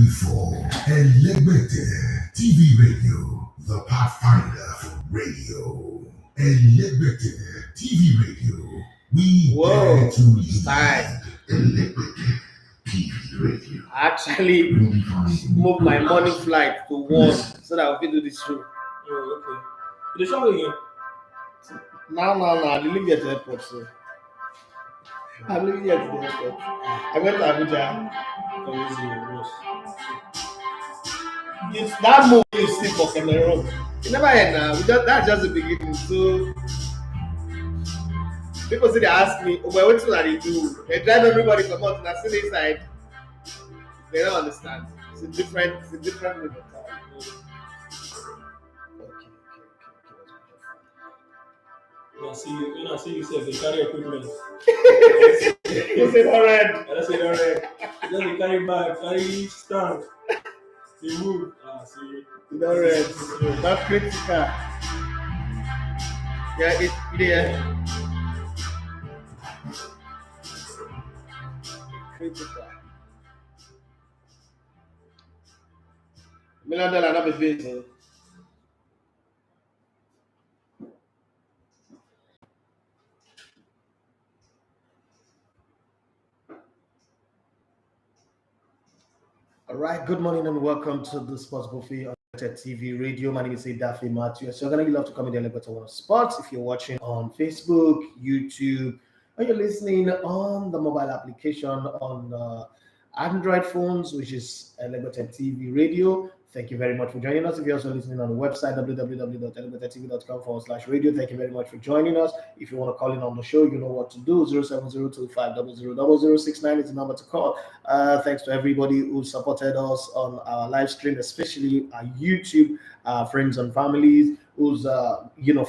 for ELEGBETE TV Radio, the pathfinder for radio. ELEGBETE TV Radio, we dare to lead. ELEGBETE TV Radio. I actually moved my morning flight to 1 so that I can do this show. Oh, okay. You dey travel again? No. I leave here to the airport, so I'm leaving here to the airport. I went to Abuja. Come easy, boss. It's that movie you see for Cameroon. You never heard now. That's just the beginning. So people say they ask me, "Oh, but what do they do? They drive everybody from out and I see inside." They don't understand. It's a different movie. When I see you say they carry equipment. You said alright. I said alright. Just they carry bag, carry stand. They move. See. Alright. Not critical. Yeah, it's there. Critical. $1 million not be busy. All right, good morning and welcome to the Sports Buffet on TV Radio. My name is Daffy Matthew. So you're going to love to come in the Elevator One Sports if you're watching on Facebook, YouTube, or you're listening on the mobile application on Android phones, which is Elevator TV Radio. Thank you very much for joining us. If you're also listening on the website, www.elegbetevradio.com/radio, thank you very much for joining us. If you want to call in on the show, you know what to do. 07025000069 is the number to call. Thanks to everybody who supported us on our live stream, especially our YouTube friends and families who's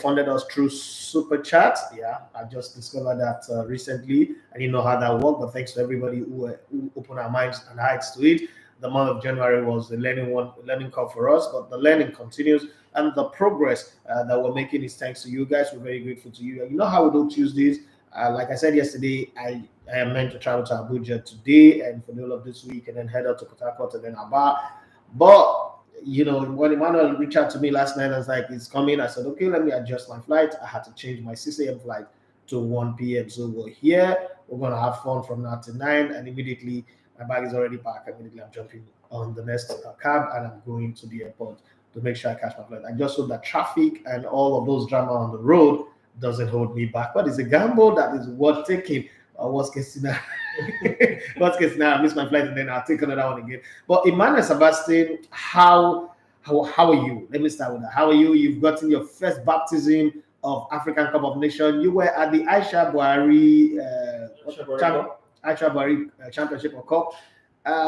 funded us through Super Chat. Yeah, I just discovered that recently. I didn't know how that worked, but thanks to everybody who opened our minds and hearts to it. The month of January was the learning curve for us, but the learning continues and the progress that we're making is thanks to you guys. We're very grateful to you. You know how we do Tuesdays. Like I said yesterday, I am meant to travel to Abuja today and for the whole of this week and then head out to Port Harcourt and then Aba. But when Emmanuel reached out to me last night, I was like, "It's coming." I said, "Okay, let me adjust my flight." I had to change my 6 a.m. flight to 1 p.m. So we're here. We're gonna have fun from now to 9, and immediately. My bag is already packed. Immediately, I'm jumping on the next cab and I'm going to the airport to make sure I catch my flight. I just hope that traffic and all of those drama on the road doesn't hold me back. But it's a gamble that is worth taking. Worst case scenario, I miss my flight and then I'll take another one again. But Emmanuel Sebastian, how are you? Let me start with that. How are you? You've gotten your first baptism of African Cup of Nations. You were at the Aisha Buhari Championship or Cup.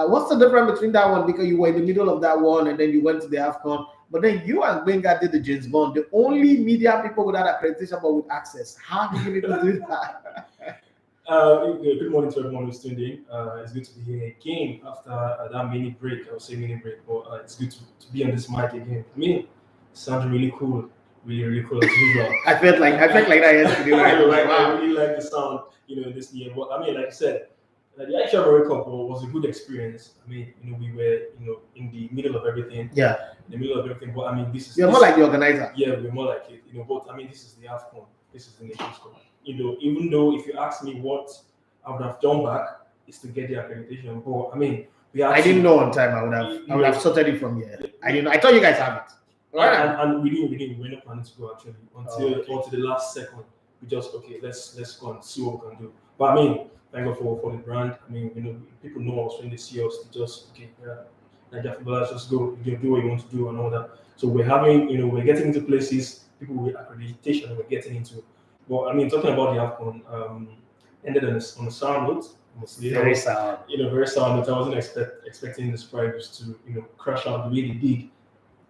What's the difference between that one? Because you were in the middle of that one and then you went to the AFCON. But then you and Wenger did the James Bond, the only media people without accreditation but with access. How did you people do that? Good morning to everyone who's tuned in. It's good to be here again after that mini break. I would say mini break, but it's good to be on this mic again. I mean, it sounds really cool. Really cool as usual. I felt like that yesterday. I really like the sound, this year. But I mean, like I said, the actual World Cup was a good experience. I mean, we were, in the middle of everything. Yeah. In the middle of everything. But I mean, You're more like the organizer. Yeah, we're more like it. But I mean, this is the AFCON. This is the Nations Cup. Even though if you ask me what I would have done back is to get the accreditation. But I mean, I didn't know on time. I would have sorted it from here. I didn't know. I thought you guys have it. Right. And we didn't. We're not planning to go actually until the last second. We just let's go and see what we can do. But I mean, thank God for the brand. I mean, people know us when they see us. They just Nigeria footballers just go, do what you want to do and all that. So we're we're getting into places. People with accreditation we're getting into. But I mean, talking about the AFCON, ended on a sound note. Very sound. Very sound note. I wasn't expecting the Spurs to crash out the way they did.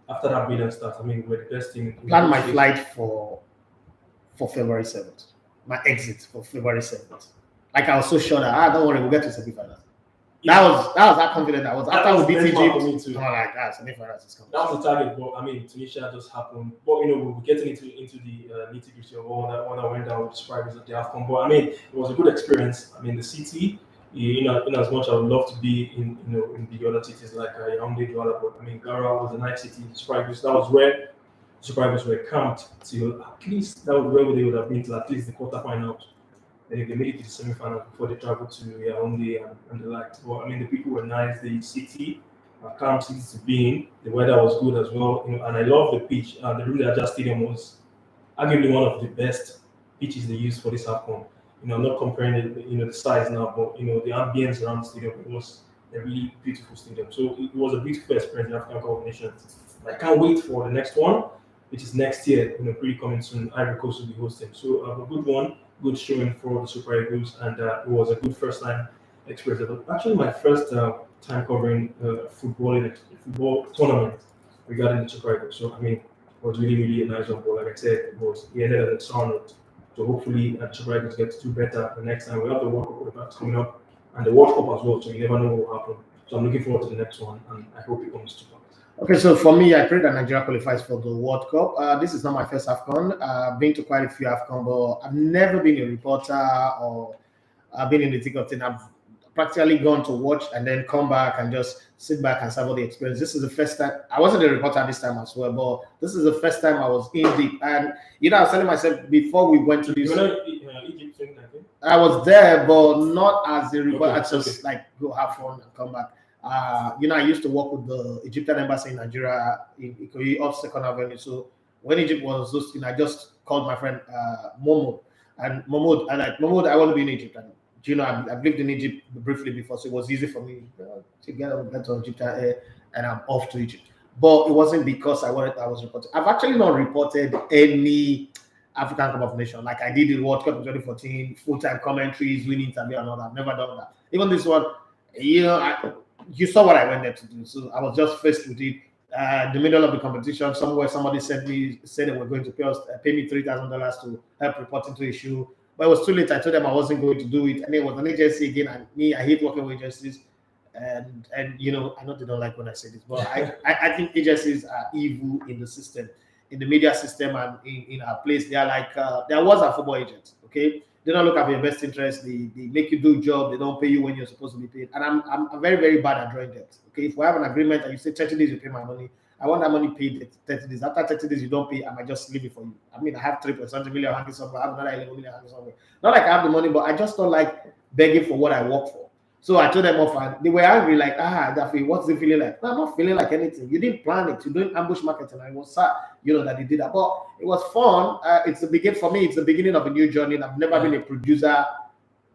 After that brilliant start, I mean, we're the best team. Plan my flight for February 7th. My exit for February 7th. Like I was so sure that don't worry, we'll get to semifinals. That was how confident I was. After we beat Egypt, I'm like, semifinals is coming. That was the target, but I mean, Tunisia just happened. But we're getting into the nitty-gritty of all that went down with the Spurs at the AFCON. But I mean, it was a good experience. I mean, the city In as much I would love to be in the other cities like Yaoundé, Douala, but I mean Gara was a nice city. Super Eagles, that was where Super Eagles were camped till at least that was where they would have been till at least the quarterfinals. They made it to the semi-final before they traveled to Yaoundé and the like. But I mean the people were nice. The city, calm city to be in. The weather was good as well. And I love the pitch. The Rui Aja Stadium was arguably one of the best pitches they used for this AFCON. I'm not comparing the size now, but the ambience around the stadium, it was a really beautiful stadium. So it was a beautiful experience in African Cup of Nations. I can't wait for the next one, which is next year. Pretty coming soon. Ivory Coast will be hosting. So a good one, good showing for the Super Eagles, and it was a good first time experience. It was actually my first time covering football tournament regarding the Super Eagles. So I mean, it was really, really a nice one. But like I said, he ended at a sour note. So hopefully Super Eagles get to do better the next time. We have the World Cup coming up and the World Cup as well, so you never know what will happen. So I'm looking forward to the next one, and I hope it comes to pass. Okay, so for me, I pray that Nigeria qualifies for the World Cup. This is not my first AFCON. I've been to quite a few AFCON, but I've never been a reporter or I've been in the thick of things. I've practically gone to watch and then come back and just sit back and savor the experience. This is the first time. I wasn't a reporter this time as well, but this is the first time I was in deep. And I was telling myself before we went to this. Egypt, I was there, but not as a reporter. Okay, I just go have fun and come back. I used to work with the Egyptian embassy in Nigeria in Ikoyi off Second Avenue. So when Egypt was hosting, I just called my friend Momo and Momo. And Momo, I want to be in Egypt. And I've lived in Egypt briefly before, so it was easy for me to get to Egypt and I'm off to Egypt. But it wasn't because I was reporting. I've actually not reported any African Cup of Nations like I did in World Cup in 2014, full-time commentaries, winning interview and all that. I've never done that. Even this one, you saw what I went there to do. So I was just faced with it. In the middle of the competition, somewhere somebody said they were going to pay me $3,000 to help report into a show. But it was too late. I told them I wasn't going to do it. And it was an agency again. And me, I hate working with agencies. And I know they don't like when I say this, but I think agencies are evil in the system, in the media system and in our place. They are like, there was a football agent, okay? They don't look at your best interest. They make you do a job. They don't pay you when you're supposed to be paid. And I'm very, very bad at drawing debt. Okay, if we have an agreement and you say 30 days you pay my money, I want that money paid 30 days. After 30 days you don't pay, I might just leave it for you. I mean, I have 3.7 million hanging somewhere. I have another 11 million hanging somewhere. Not like I have the money, but I just don't like begging for what I work for. So I told them off, and they were angry, like, Daffy, what's the feeling like? No, I'm not feeling like anything. You didn't plan it. You're doing ambush marketing. I was sad, that they did that. But it was fun. It's the beginning for me. It's the beginning of a new journey. I've never been a producer.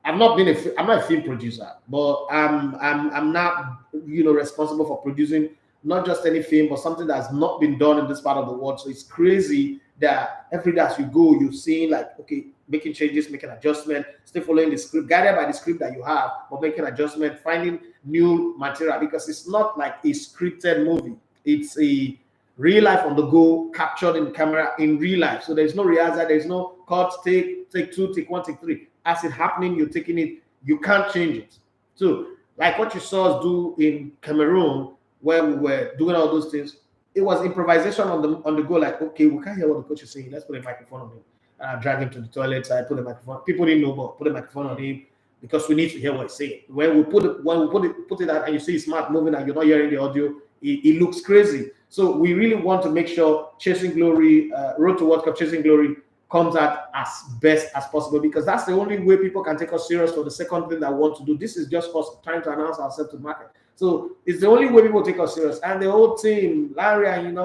I'm not a film producer, but I'm not, responsible for producing not just any film, but something that's not been done in this part of the world. So it's crazy that every day as you go, you're seeing like, okay, making changes, making adjustments, still following the script, guided by the script that you have, but making adjustments, finding new material, because it's not like a scripted movie. It's a real life on the go, captured in camera in real life. So there's no rehearsal, there's no cut, take 2, take 1, take 3. As it's happening, you're taking it, you can't change it. So like what you saw us do in Cameroon, where we were doing all those things, it was improvisation on the go. Like, okay, we can't hear what the coach is saying. Let's put a microphone on him. Drag him to the toilet. I put a microphone. People didn't know, but put a microphone on him because we need to hear what he's saying. When we put it out, and you see his mouth moving, and you're not hearing the audio, it looks crazy. So we really want to make sure Chasing Glory, Road to World Cup, Chasing Glory comes out as best as possible, because that's the only way people can take us serious for the second thing that we want to do. This is just us trying to announce ourselves to the market. So it's the only way people take us serious. And the whole team, Larry, and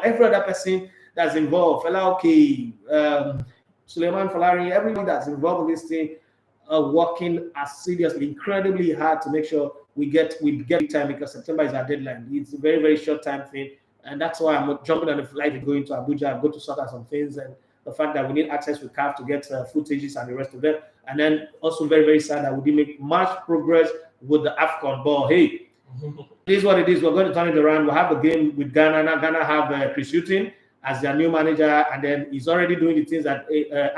every other person that's involved, Suleiman Falari, everybody that's involved in this thing are working as seriously, incredibly hard to make sure we get time, because September is our deadline. It's a very, very short time thing. And that's why I'm jumping on the flight and going to Abuja. I'm going to sort out some things, and the fact that we need access with CAF to get footages and the rest of them. And then also very, very sad that we didn't make much progress with the AFCON ball. Hey, it is what it is. We're going to turn it around. We'll have the game with Ghana. Now Ghana have Chris Hughton as their new manager, and then he's already doing the things that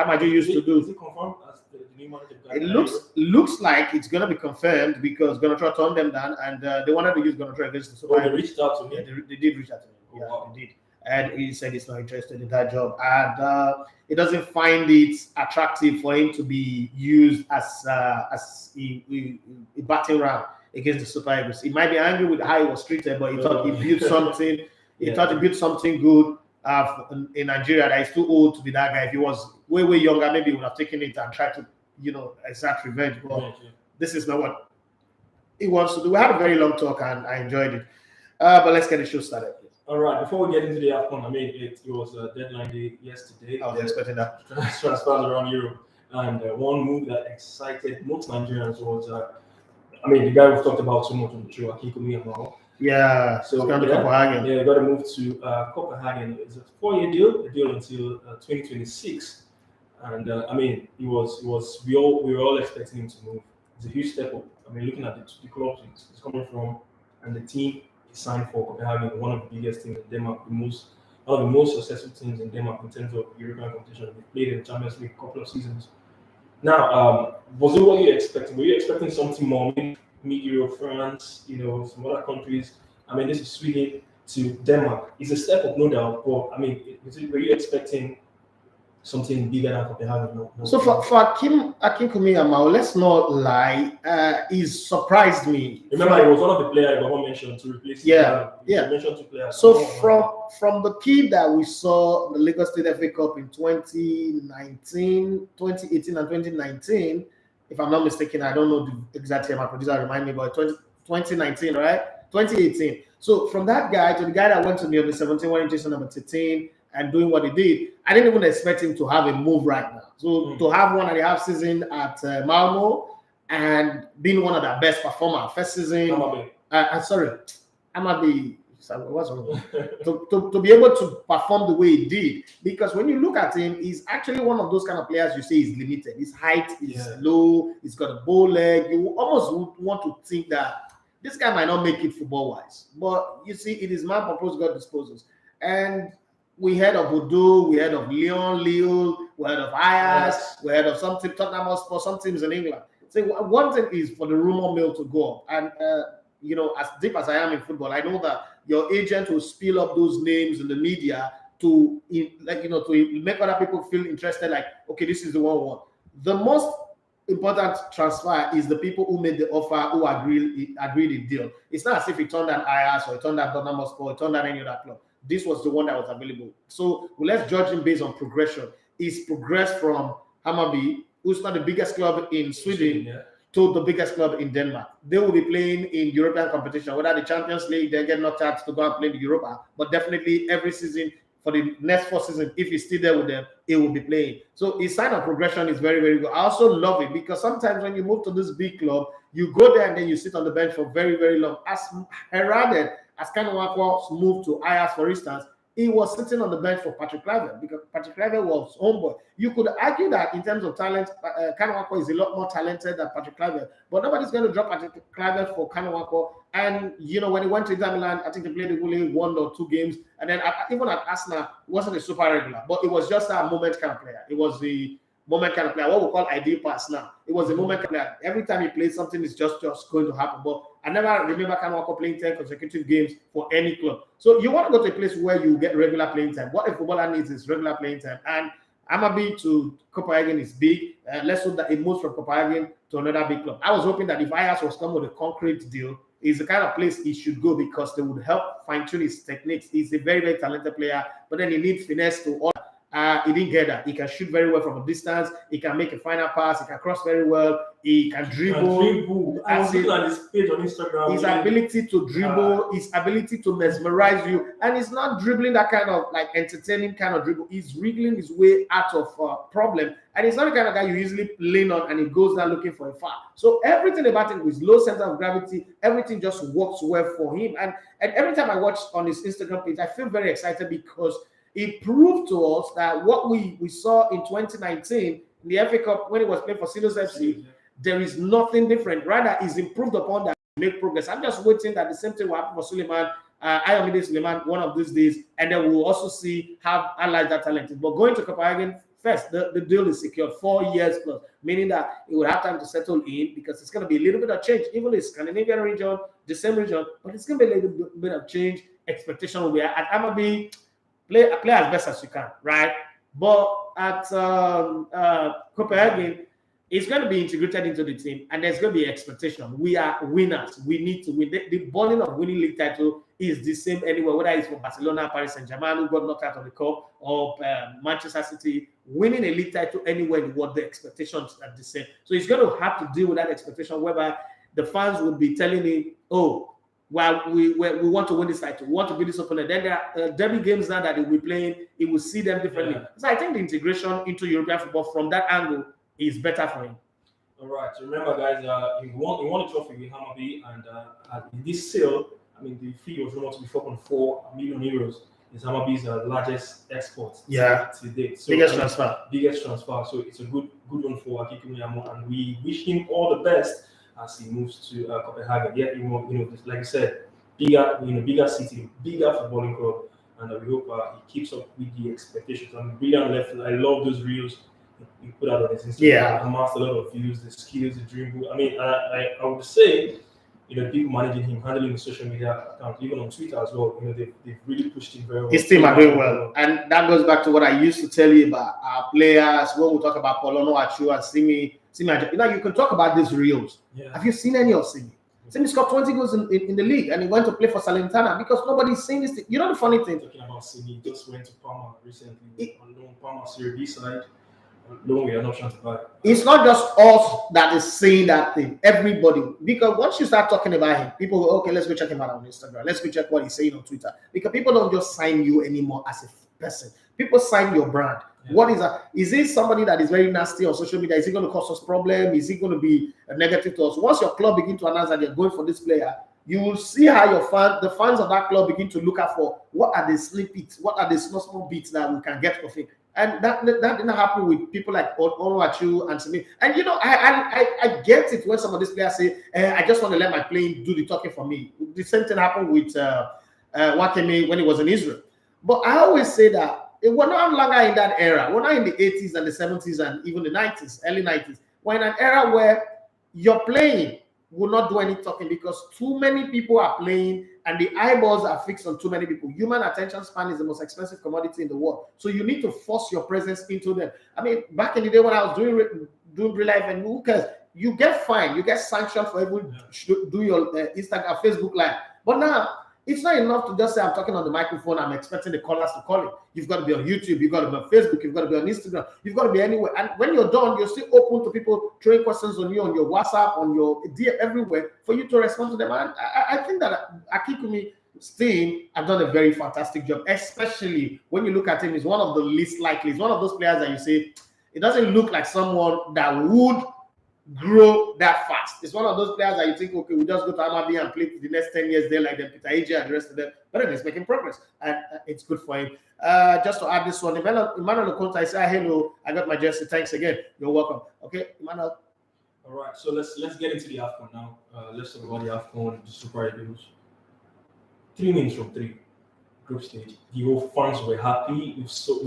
Amaju used to do. Is it confirmed as the new manager? It looks like it's going to be confirmed, because Gonatra turned them down, and they wanted to use Gonatra against the Super. They reached out to me. Yeah, they did reach out to me. Yeah, they did. and he said he's not interested in that job, and he doesn't find it attractive for him to be used as a batting ram against the Super Eagles. He might be angry with how he was treated, but he thought he built something. He thought he built something good in Nigeria that is too old to be that guy. If he was way younger, maybe he would have taken it and tried to, exact revenge. But this is not what he wants to do. We had a very long talk and I enjoyed it. But let's get the show started. All right, before we get into the AFCON, I mean, it was a deadline day yesterday. I was expecting that. Transfers around Europe. And one move that excited most Nigerians was, the guy we've talked about so much on the show, Kylian Mbappe. Yeah, so he's gone to Copenhagen. Yeah, got to move to Copenhagen. It's a 4-year deal, until 2026. And we were all expecting him to move. It's a huge step up. Looking at the clubs he's coming from and the team he signed for Copenhagen, one of the biggest teams in Denmark, one of the most successful teams in Denmark in terms of European competition. They played in the Champions League a couple of seasons. Now, was it what you expecting? Were you expecting something more? Mid-Euro, France, some other countries. This is Sweden to Denmark. It's a step up, no doubt. But were you expecting something bigger than Copenhagen? No. So for Kylian, let's not lie, he's surprised me. Remember, he was one of the players I mentioned to replace him. Yeah. Mentioned two players. So from the kid that we saw the Lagos State FA Cup in 2018 and 2019, if I'm not mistaken, I don't know the exact year, my producer remind me, but 2019, right? 2018. So from that guy to the guy that went to the under-17, wearing jersey number 13 and doing what he did, I didn't even expect him to have a move right now. So to have 1.5 season at Malmo and being one of the best performers first season. To be able to perform the way he did, because when you look at him, he's actually one of those kind of players you say is limited. His height is low, he's got a bow leg. You almost want to think that this guy might not make it football wise, but you see, it is man purpose, God disposes. And we heard of Bordeaux, we heard of Lyon, Lille, we heard of Ajax, we heard of something Tottenham Hotspur, some teams in England. So one thing is for the rumor mill to go up, and as deep as I am in football, I know that your agent will spill up those names in the media to make other people feel interested. Like, okay, this is the one we want. The most important transfer is the people who made the offer, who agreed the deal. It's not as if it turned down Ajax or it turned down Tottenham Hotspur or it turned down any other club. This was the one that was available. So let's judge him based on progression. He's progressed from Hammarby, who's not the biggest club in Sweden, to the biggest club in Denmark. They will be playing in European competition, whether the Champions League, they get knocked out to go and play the Europa, but definitely every season for the next 4 seasons, if he's still there with them, he will be playing. So his sign of progression is very, very good. I also love it because sometimes when you move to this big club, you go there and then you sit on the bench for very, very long. As heralded as Kanawakwa moved to Ajax, for instance, he was sitting on the bench for Patrick Kluivert because Patrick Kluivert was homeboy. You could argue that in terms of talent, Kanawakwa is a lot more talented than Patrick Kluivert, but nobody's going to drop Patrick Kluivert for Kanawakwa. And when he went to Inter Milan, I think he played only 1 or 2 games, and then even at Arsenal, he wasn't a super regular, but it was just a moment kind of player. It was the moment kind of player, what we call ideal pass now. It was a moment kind of player. Every time he plays, something is just going to happen. But I never remember Kanawako playing 10 consecutive games for any club. So you want to go to a place where you get regular playing time. What a footballer needs is regular playing time. And Hammarby to Copenhagen is big. Let's hope that it moves from Copenhagen to another big club. I was hoping that if Ajax was coming with a concrete deal, it's the kind of place he should go because they would help fine-tune his techniques. He's a very, very talented player, but then he needs finesse to order. He didn't get that. He can shoot very well from a distance. He can make a final pass. He can cross very well. He can dribble. I was looking at his page on Instagram. His ability to dribble, his ability to mesmerize you, and he's not dribbling that kind of like entertaining kind of dribble. He's wriggling his way out of problem, and he's not the kind of guy you easily lean on and he goes down looking for a foul. So everything about him with low center of gravity, everything just works well for him. And every time I watch on his Instagram page, I feel very excited because it proved to us that what we saw in 2019 in the FA Cup when he was playing for Silos FC, there is nothing different. Rather, he's improved upon that, make progress. I'm just waiting that the same thing will happen for Suleiman, Ayomide Suleiman, one of these days, and then we'll also see how allied that talent is. But going to Copenhagen, first, the deal is secured 4 years plus, meaning that it will have time to settle in because it's going to be a little bit of change. Even the Scandinavian region, the same region, but it's going to be a little bit of change. Expectation will be at Hammarby. play as best as you can, right? But at Copenhagen, it's going to be integrated into the team, and there's going to be expectation. We are winners. We need to win. The burden of winning league title is the same anywhere, whether it's for Barcelona, Paris St-Germain, who got knocked out of the cup, or Manchester City. Winning a league title anywhere in the world, the expectations are the same. So he's going to have to deal with that expectation, whereby the fans will be telling him, "Oh, well, we want to win this title. We want to beat this opponent." Then there are derby games now that he will be playing. He will see them differently. Yeah. So I think the integration into European football from that angle is better for him. All right. So remember, guys, he won a trophy with Hammarby, and in this sale, I mean, the fee was rumored to be 4.4 million euros. It's Hammarby's largest export to date. So, biggest transfer. So it's a good one for Kylian, and we wish him all the best as he moves to Copenhagen. Yeah, like I said, bigger city, bigger footballing club, and we hope he keeps up with the expectations. And brilliant left. I love those reels he put out on his Instagram. Yeah, amassed a lot of views, the skills, the dribble. I mean, I would say, people managing him, handling the social media account, even on Twitter as well. They've really pushed him very well. His team are doing well, and that goes back to what I used to tell you about our players. When we talk about Polono, Achu, and Simi, you can talk about these reels. Yeah. Have you seen any of Simi? Simi scored 20 goals in the league, and he went to play for Salernitana because nobody's seen this thing. You know the funny thing? Talking about Simi, he just went to Parma recently on loan, Parma Serie B side. Loan, we are not trying to buy. It's not just us that is saying that thing. Everybody, because once you start talking about him, people go, okay, let's go check him out on Instagram. Let's go check what he's saying on Twitter. Because people don't just sign you anymore as a person. People sign your brand. Yeah. What is that? Is it somebody that is very nasty on social media? Is it going to cause us problem? Is it going to be a negative to us? Once your club begin to announce that they're going for this player, you will see how the fans of that club begin to look out for what are the snippets, what are the small bits that we can get of him. And that didn't happen with people like Onuachu and Simi. And I get it when some of these players say, I just want to let my playing do the talking for me. The same thing happened with Wakeme when he was in Israel. But I always say that we're no longer in that era. We're not in the 80s and the 70s and even the 90s, early 90s. We're in an era where you're playing will not do any talking because too many people are playing and the eyeballs are fixed on too many people. Human attention span is the most expensive commodity in the world. So you need to force your presence into them. I mean, back in the day when I was doing real life, and who cares? You get fined, you get sanctioned for every do your Instagram, Facebook live. But now, it's not enough to just say I'm talking on the microphone, I'm expecting the callers to call it. You've got to be on YouTube, you've got to be on Facebook, you've got to be on Instagram, you've got to be anywhere. And when you're done, you're still open to people throwing questions on you, on your WhatsApp, on your DM, everywhere, for you to respond to them. And I think that Akikumi's team have done a very fantastic job, especially when you look at him, he's one of the least likely. He's one of those players that you say, it doesn't look like someone that would grow that fast. It's one of those players that you think, okay, we just go to Hammarby and play for the next 10 years there, like them Peter Age and the rest of them. But he's making progress, and it's good for him. Just to add this one, Emmanuel Okonta, I say hello. I got my jersey. Thanks again. You're welcome. Okay, Emmanuel. All right, so let's get into the AFCON now. Let's talk about the AFCON, the Super Eagles. 3 wins from 3 group stage. The whole fans were happy.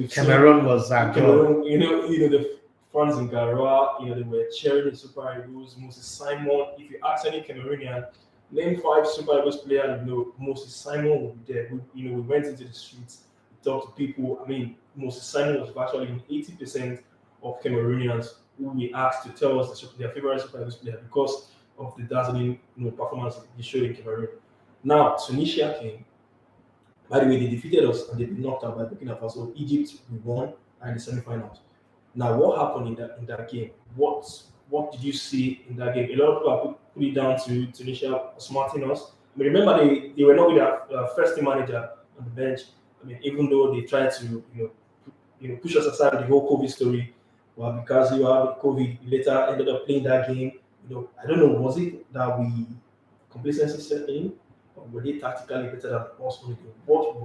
Cameroon was Cameroon. The fans in Garoua, they were cheering the Super Eagles. Moses Simon. If you ask any Cameroonian, name 5 Super Eagles players, Moses Simon will be there. We went into the streets, we talked to people. I mean, Moses Simon was virtually in 80% of Cameroonians who we asked to tell us their favorite Super Eagles player because of the dazzling performance he showed in Cameroon. Now, Tunisia came. By the way, they defeated us and they've been knocked out by Burkina Faso. Egypt, we won, and the semi-finals. Now, what happened in that game? What did you see in that game? A lot of people are put it down to Tunisia smarting us. I mean, remember they were not with their first team manager on the bench. I mean, even though they tried to push us aside with the whole COVID story, well, because you have COVID, you later ended up playing that game. I don't know, was it that complacency set in, or were they tactically better than us on the game? What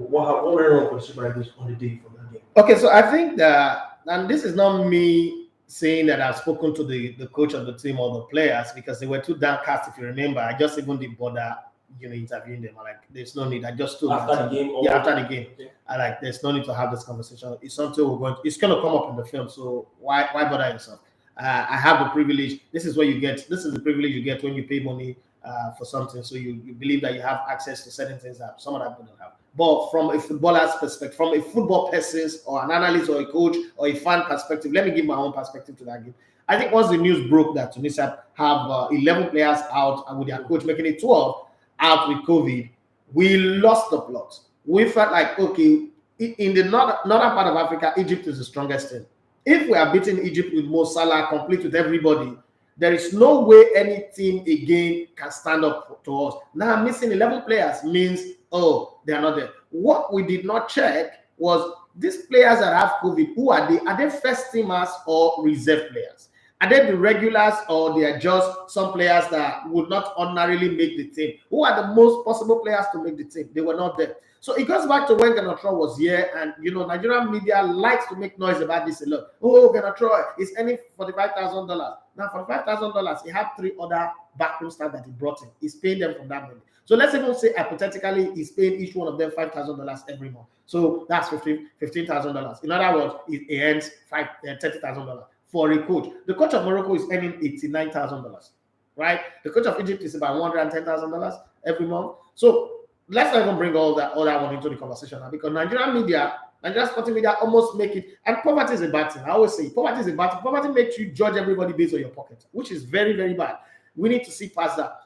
went wrong for the Super Eagles on the day from that game? Okay, so I think that, and this is not me saying that I've spoken to the coach of the team or the players because they were too downcast. If you remember, I just even didn't bother, interviewing them. There's no need. I just told after the game. Yeah, after the game. Okay. There's no need to have this conversation. It's something it's going to come up in the film. So why bother yourself? I have the privilege. This is the privilege you get when you pay money for something. So you believe that you have access to certain things that some other people don't have. But from a footballer's perspective, from a football person's or an analyst or a coach or a fan perspective, let me give my own perspective to that game. I think once the news broke that Tunisia have 11 players out and with their coach making it 12 out with COVID, we lost the plot. We felt like, okay, in the northern part of Africa, Egypt is the strongest team. If we are beating Egypt with Mo Salah, complete with everybody, there is no way any team again can stand up to us. Now, missing 11 players means, oh, they are not there. What we did not check was these players that have COVID, who are they? Are they first teamers or reserve players? Are they the regulars or they are just some players that would not ordinarily make the team? Who are the most possible players to make the team? They were not there. So it goes back to when Ganatroy was here, and Nigerian media likes to make noise about this a lot. Oh, Ganatroy is earning $45,000. Now, $45,000, he had 3 other backroom staff that he brought in. He's paying them from that money. So let's even say hypothetically, he's paying each one of them $5,000 every month. So that's $15,000. In other words, he earns $30,000 for a coach. The coach of Morocco is earning $89,000, right? The coach of Egypt is about $110,000 every month. So let's not even bring all that one into the conversation now, because Nigerian sporting media almost make it, and poverty is a bad thing. I always say poverty is a bad thing. Poverty makes you judge everybody based on your pocket, which is very, very bad. We need to see past that.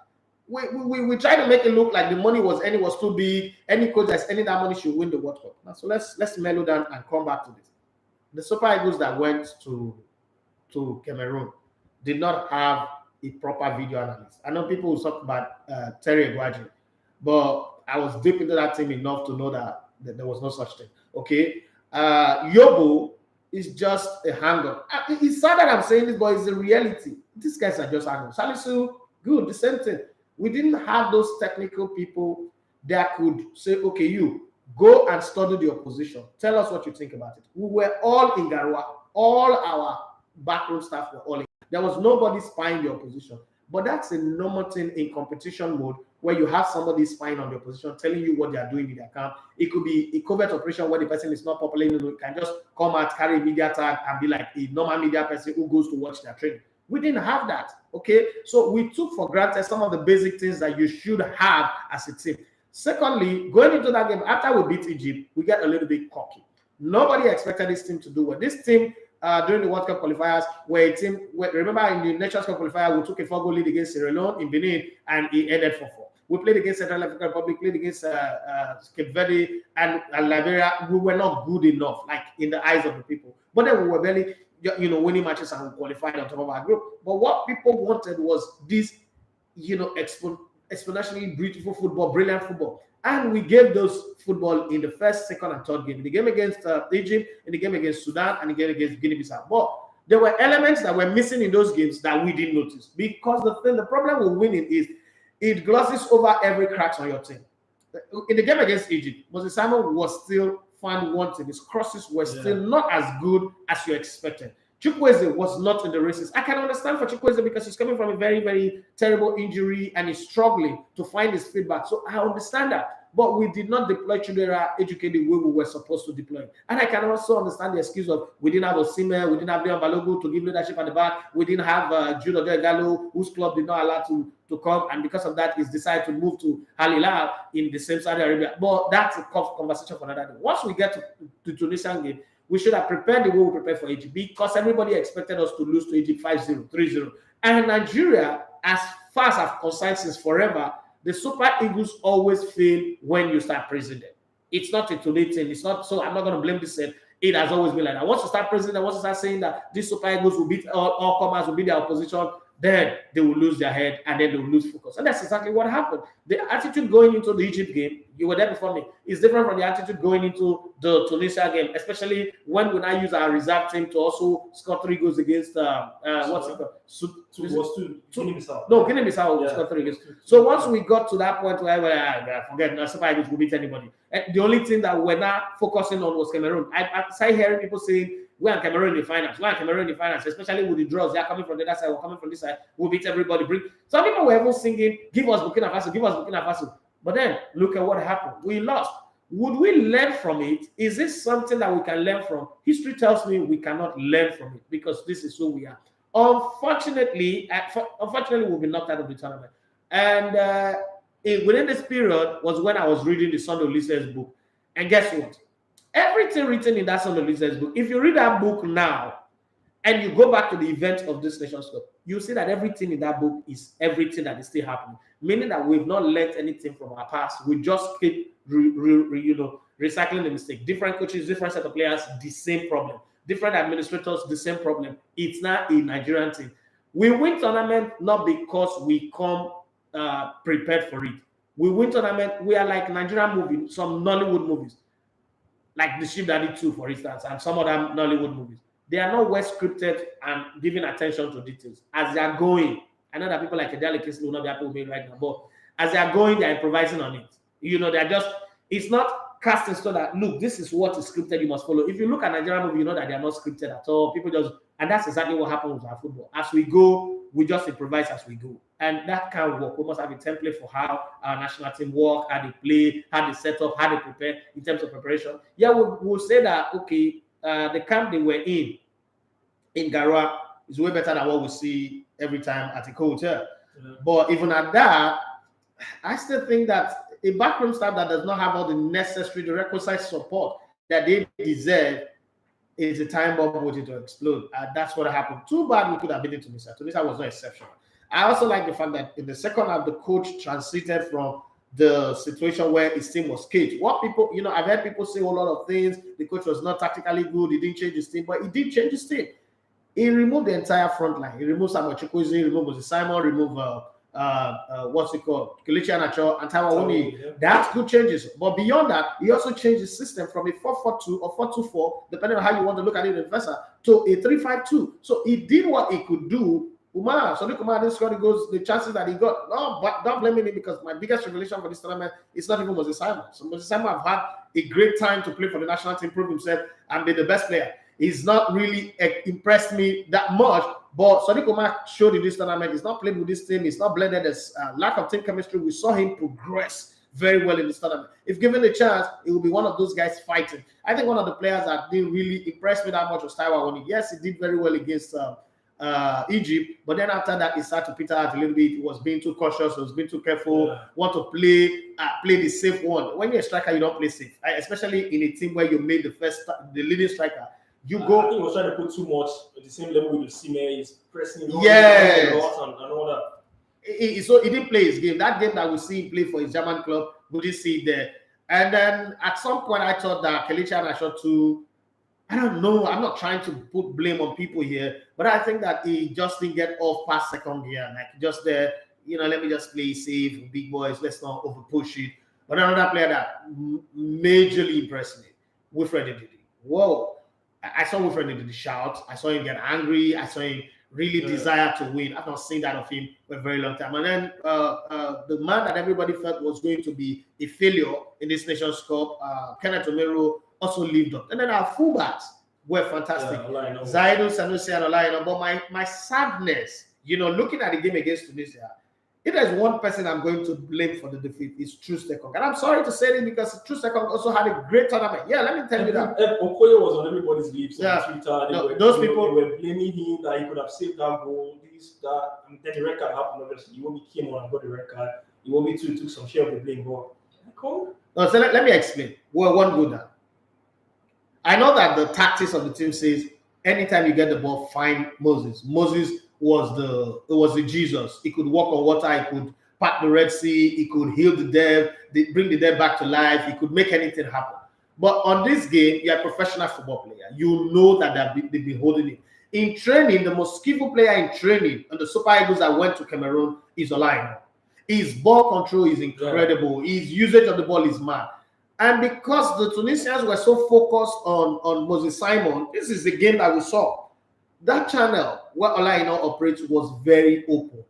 We try to make it look like the money was too big. Any coach that's earning that money should win the World Cup. Now, so let's mellow down and come back to this. The Super Eagles that went to Cameroon did not have a proper video analyst. I know people will talk about Terry Egwaji, but I was deep into that team enough to know that there was no such thing. Okay, Yobo is just a hang-up. It's sad that I'm saying this, but it's the reality. These guys are just hang-up. Salisu, good, the same thing. We didn't have those technical people that could say, okay, you go and study the opposition. Tell us what you think about it. We were all in Garua. All our backroom staff were all in. There was nobody spying the opposition. But that's a normal thing in competition mode, where you have somebody spying on the opposition, telling you what they are doing in their camp. It could be a covert operation where the person is not popular, you can just come out, carry a media tag, and be like a normal media person who goes to watch their training. We didn't have that, okay? So we took for granted some of the basic things that you should have as a team. Secondly, going into that game, after we beat Egypt, we get a little bit cocky. Nobody expected this team to do well. This team, during the World Cup qualifiers, where a team, remember in the Nations Cup qualifier, we took a 4-goal lead against Sierra Leone in Benin, and it ended 4-4. We played against Central African Republic, played against Cape Verde and Liberia. We were not good enough, like in the eyes of the people. But then we were barely, winning matches and we qualified on top of our group. But what people wanted was this, exponentially beautiful football, brilliant football. And we gave those football in the first, second, and third game. In the game against Egypt, in the game against Sudan, and the game against Guinea-Bissau. But there were elements that were missing in those games that we didn't notice. Because the problem with winning is it glosses over every crack on your team. In the game against Egypt, Moses Simon was still found wanting. His crosses were still not as good as you expected. Chukwueze was not in the races. I can understand for Chukwueze because he's coming from a very, very terrible injury and he's struggling to find his feedback. So I understand that. But we did not deploy Chidera Educate the way we were supposed to deploy. And I can also understand the excuse of we didn't have Osimhen, we didn't have Leon Balogun to give leadership at the back, we didn't have Jude Odegallo, whose club did not allow to come, and because of that, he's decided to move to Al Hilal in the same Saudi Arabia. But that's a conversation for another day. Once we get to the Tunisian game, we should have prepared the way we prepared for Egypt, because everybody expected us to lose to Egypt 5-0, 3-0. And Nigeria, as far as I've concerned since forever, the Super Eagles always fail when you start praising them. It's not a today thing. It's not, so I'm not going to blame this set. It has always been like that. Once you start praising them, once you start saying that these Super Eagles will beat all comers, will beat their opposition, then they will lose their head and then they will lose focus. And that's exactly what happened. The attitude going into the Egypt game, you were there before me, is different from the attitude going into the Tunisia game, especially when we now use our reserve team to also score 3 goals against, what's it called? Guinea-Bissau scored 3 goals. So once we got to that point where forget, no Super Eagles will beat anybody. And the only thing that we're not focusing on was Cameroon. I started hearing people saying, we're in Cameroon in the finals. We're in Cameroon in the finals, especially with the draws. They are coming from the other side. We're coming from this side. We'll beat everybody. Some people were even singing, give us Burkina Faso, give us Burkina Faso. But then, look at what happened. We lost. Would we learn from it? Is this something that we can learn from? History tells me we cannot learn from it because this is who we are. Unfortunately, we'll be knocked out of the tournament. And within this period was when I was reading the Sunday Ulysses book. And guess what? Everything written in that Sunday Ulysses book, if you read that book now and you go back to the event of this Nations Cup, you see that everything in that book is everything that is still happening. Meaning that we've not learned anything from our past. We just keep recycling the mistake. Different coaches, different set of players, the same problem. Different administrators, the same problem. It's not a Nigerian thing. We win tournament not because we come prepared for it. We win tournament. We are like Nigerian movies, some Nollywood movies, like The Ship Daddy 2, for instance, and some other Nollywood movies. They are not well scripted and giving attention to details as they are going. I know that people like Adele Kisley will not be happy with me right now, but as they are going, they are improvising on it. They're just, it's not cast in stone that, look, this is what is scripted, you must follow. If you look at Nigerian movie, you know that they are not scripted at all. People just, and that's exactly what happens with our football. As we go, we just improvise as we go. And that can't work. We must have a template for how our national team work, how they play, how they set up, how they prepare in terms of preparation. Yeah, we'll say that, okay, the camp they were in Garoua is way better than what we see every time at a hotel. Yeah. But even at that, I still think that a backroom staff that does not have all the requisite support that they deserve is a time bomb waiting to explode. That's what happened. Too bad we could have beaten Tunisia. Tunisia was no exception. I also like the fact that in the second half, the coach transited from the situation where his team was caged. What people, I've heard people say a lot of things. The coach was not tactically good. He didn't change his team, but he did change his team. He removed the entire front line. He removed Samuel Chukwueze, removed Moses Simon, removed what's it called? Kylian Mbappe and Taiwo Awoniyi. Yeah. That's good changes. But beyond that, he also changed the system from a 4-4-2 or 4-2-4, depending on how you want to look at it in Versa, to a 3-5-2. So he did what he could do. Sadiq Umar didn't score the goals, the chances that he got. No, but don't blame me because my biggest revelation for this tournament is not even Moses Simon. So Moses Simon have had a great time to play for the national team, prove himself, and be the best player. He's not really impressed me that much, but Sadiq Umar showed in this tournament. He's not played with this team. He's not blended. There's lack of team chemistry. We saw him progress very well in this tournament. If given the chance, he will be one of those guys fighting. I think one of the players that didn't really impress me that much was Taiwo Awoniyi. Yes, he did very well against Egypt, but then after that, he started to peter out a little bit. He was being too cautious. He was being too careful. Want to play the safe one. When you're a striker, you don't play safe, especially in a team where you made the leading striker. You go. I think he was trying to put too much at the same level with the Sime. He's pressing. Yes. And all that. So he didn't play his game. That game that we see him play for his German club, we didn't see it there. And then at some point, I thought that Kylian Mbappe too. I don't know. I'm not trying to put blame on people here, but I think that he just didn't get off past second gear. Like just there, let me just play safe, big boys. Let's not over push it. But another player that majorly impressed me, Wilfred Ndidi. Whoa. I saw Wilfred Ndidi shout. I saw him get angry. I saw him really desire to win. I've not seen that of him for a very long time. And then the man that everybody felt was going to be a failure in this Nations Cup, Kenneth Omero, also lived up. And then our fullbacks were fantastic. Zaidu, Sanusi, and Olajuwon. But my sadness, looking at the game against Tunisia, if there's one person I'm going to blame for the defeat, it's Trustekong. And I'm sorry to say it because Trustekong also had a great tournament. Yeah, let me tell you that. Okoye was on everybody's lips on Twitter. Those people were blaming him that he could have saved that goal, this, that. And then the red card happened, obviously. Iwobi came on and got the red card. Iwobi too took some share of the blame. But so let me explain. Well, one good down. I know that the tactics of the team says anytime you get the ball, find Moses. Moses was the Jesus. He could walk on water. He could part the Red Sea. He could heal the dead, bring the dead back to life. He could make anything happen. But on this game, you're a professional football player. You know that they've been holding it. In training, the most skillful player in training on the Super Eagles that went to Cameroon is Olajuwon. His ball control is incredible. His usage of the ball is mad. And because the Tunisians were so focused on Moses Simon, this is the game that we saw. That channel where Olajuwon operates was very open.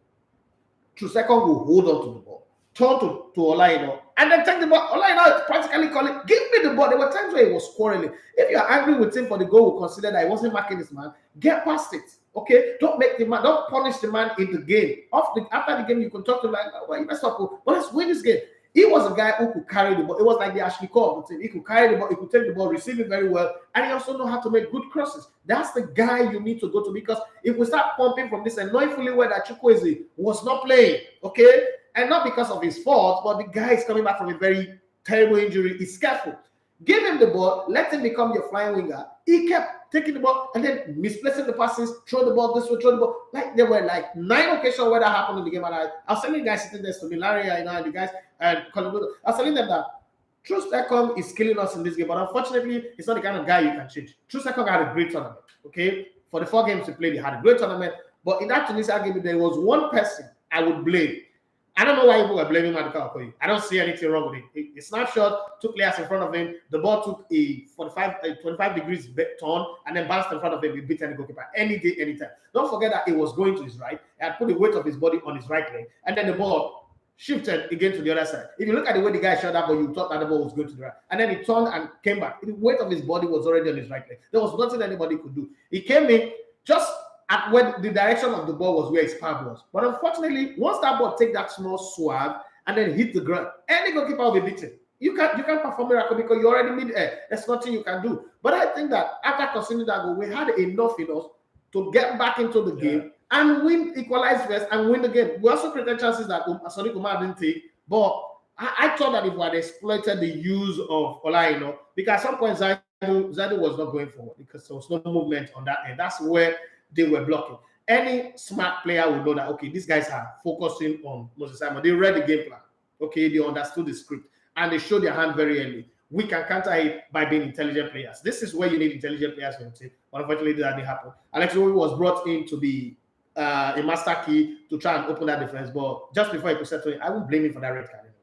Trustekong will hold on to the ball, turn to Olajuwon, and then take the ball. Olajuwon practically calling, give me the ball. There were times where he was quarreling. If you're angry with him for the goal, we consider that he wasn't marking his man. Get past it. Okay? Don't make the man, don't punish the man in the game. After the game, you can talk to him like, well, you messed up, but let's win this game. He was a guy who could carry the ball. It was like the Ashley Cole of the team. He could carry the ball, he could take the ball, receive it very well, and he also knows how to make good crosses. That's the guy you need to go to, because if we start pumping from this and knowing fully well that Chukwueze was not playing, okay, and not because of his fault, but the guy is coming back from a very terrible injury. He's careful. Give him the ball, let him become your flying winger. He kept taking the ball and then misplacing the passes, throw the ball this way, throw the ball. Like there were like 9 occasions where that happened in the game. And I was telling the guys sitting next to me, Larry, and the guys, and Colin, I was telling them that True Steckham is killing us in this game, but unfortunately, it's not the kind of guy you can change. True Steckham had a great tournament, okay? For the 4 games he played, he had a great tournament. But in that Tunisia game, there was one person I would blame. I don't know why people were blaming Mikel Arteta. I don't see anything wrong with it. A snapshot, 2 players in front of him. The ball took a 25 degrees turn and then bounced in front of him. He beat any goalkeeper any day, anytime. Don't forget that it was going to his right. He had put the weight of his body on his right leg. And then the ball shifted again to the other side. If you look at the way the guy shot that ball, you thought that the ball was going to the right. And then he turned and came back. The weight of his body was already on his right leg. There was nothing anybody could do. He came in just at when the direction of the ball was where his pad was. But unfortunately, once that ball take that small swab and then hit the ground, any goalkeeper will be beaten. You can't perform miracle because you're already mid-air. There's nothing you can do. But I think that after conceding that goal, we had enough in us to get back into the game and win, equalize first and win the game. We also created chances that Sonic Umar didn't take. But I thought that if we had exploited the use of Olaino, because at some point Zaidu was not going forward because there was no movement on that end. That's where they were blocking. Any smart player will know that, okay, these guys are focusing on Moses Simon. They read the game plan. Okay, they understood the script. And they showed their hand very early. We can counter it by being intelligent players. This is where you need intelligent players for your team. But unfortunately, that didn't happen. Alex Iwobi was brought in to be a master key to try and open that defense. But just before he could settle in, I won't blame him for that red card anyway.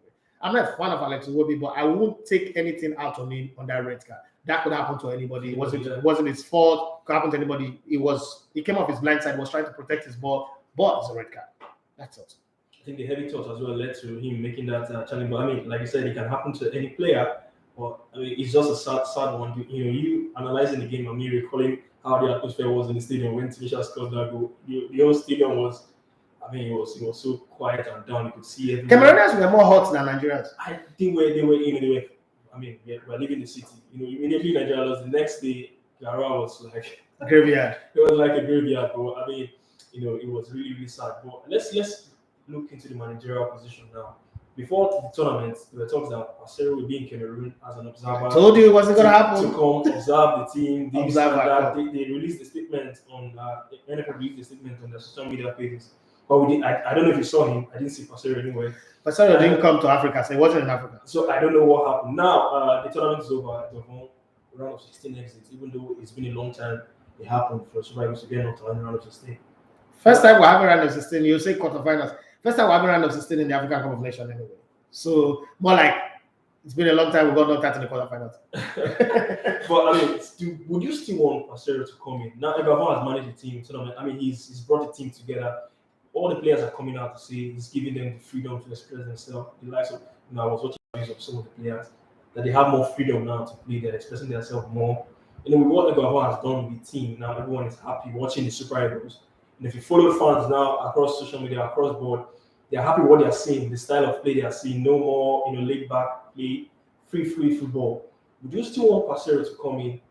I'm not a fan of Alex Iwobi, but I won't take anything out on him on that red card. That could happen to anybody. It wasn't his fault. It could happen to anybody. He came off his blind side, was trying to protect his ball, but it's a red card. That's it. I think the heavy touch as well led to him making that challenge. But I mean, like you said, it can happen to any player. But I mean, it's just a sad one. You analyzing the game and me recalling how the atmosphere was in the stadium when Tunisia scored that goal. The whole stadium was, I mean, it was so quiet and down. You could see everything. Cameroonians were more hot than Nigerians. I think they were. I mean, we're leaving the city. Immediately Nigeria lost. The next day, Gara was like a graveyard. It was like a graveyard, but I mean, it was really, really sad. But let's look into the managerial position now. Before the tournament, there were talks that Pasero would be in Cameroon as an observer. I told you it wasn't going to happen. To come observe the team. They released a statement on NFL released a statement on their social media pages. But I don't know if you saw him. I didn't see Pasero anywhere. Pasero didn't come to Africa, so he wasn't in Africa. So I don't know what happened. Now the tournament is over. The round of 16 exits, even though it's been a long time, it happened for Super Eagles to get knocked out in the round of 16. First time we're having round of 16, you say quarterfinals. First time we're having round of 16 in the African Cup of Nations anyway. So more like it's been a long time we got knocked out in the quarterfinals. But I mean, would you still want Pasero to come in? Now Egbafon has managed the team tournament. I mean, he's brought the team together. All the players are coming out to say he's giving them the freedom to express themselves. The likes of, I was watching videos of some of the players that they have more freedom now to play. They're expressing themselves more. With what Egbafon has done with the team, now everyone is happy watching the Super Eagles. And if you follow fans now across social media, across board, they're happy with what they are seeing, the style of play they are seeing. No more, laid back play, free football. Would you still want Pasero to come in